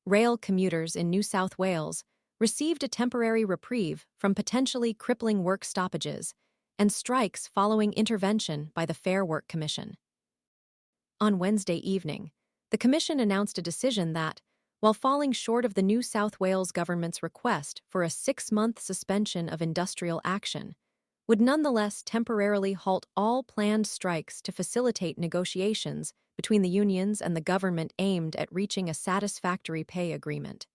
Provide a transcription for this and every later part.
rail commuters in New South Wales received a temporary reprieve from potentially crippling work stoppages and strikes following intervention by the Fair Work Commission. On Wednesday evening, the Commission announced a decision that, while falling short of the New South Wales government's request for a 6-month suspension of industrial action, would nonetheless temporarily halt all planned strikes to facilitate negotiations between the unions and the government aimed at reaching a satisfactory pay agreement.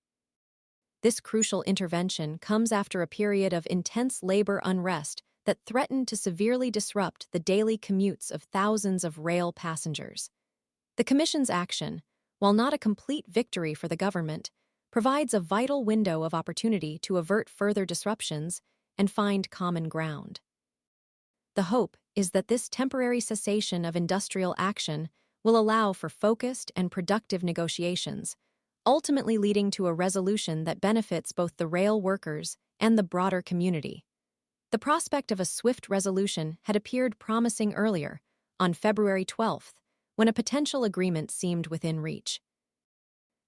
This crucial intervention comes after a period of intense labor unrest that threatened to severely disrupt the daily commutes of thousands of rail passengers. The Commission's action, while not a complete victory for the government, provides a vital window of opportunity to avert further disruptions and find common ground. The hope is that this temporary cessation of industrial action will allow for focused and productive negotiations, ultimately leading to a resolution that benefits both the rail workers and the broader community. The prospect of a swift resolution had appeared promising earlier, on February 12th, when a potential agreement seemed within reach.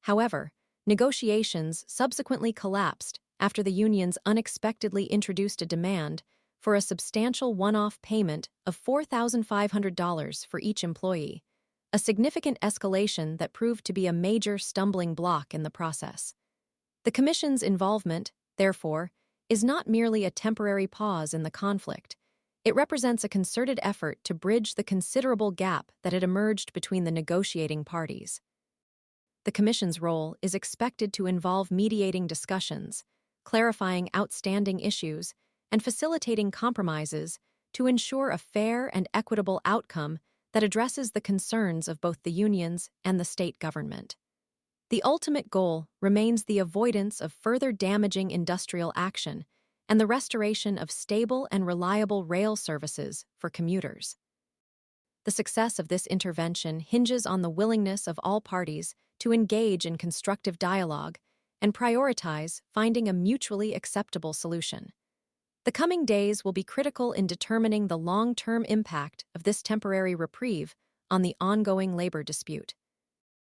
However, negotiations subsequently collapsed after the unions unexpectedly introduced a demand for a substantial one-off payment of $4,500 for each employee, a significant escalation that proved to be a major stumbling block in the process. The Commission's involvement, therefore, is not merely a temporary pause in the conflict. It represents a concerted effort to bridge the considerable gap that had emerged between the negotiating parties. The Commission's role is expected to involve mediating discussions, clarifying outstanding issues, and facilitating compromises to ensure a fair and equitable outcome that addresses the concerns of both the unions and the state government. The ultimate goal remains the avoidance of further damaging industrial action and the restoration of stable and reliable rail services for commuters. The success of this intervention hinges on the willingness of all parties to engage in constructive dialogue and prioritize finding a mutually acceptable solution. The coming days will be critical in determining the long-term impact of this temporary reprieve on the ongoing labor dispute.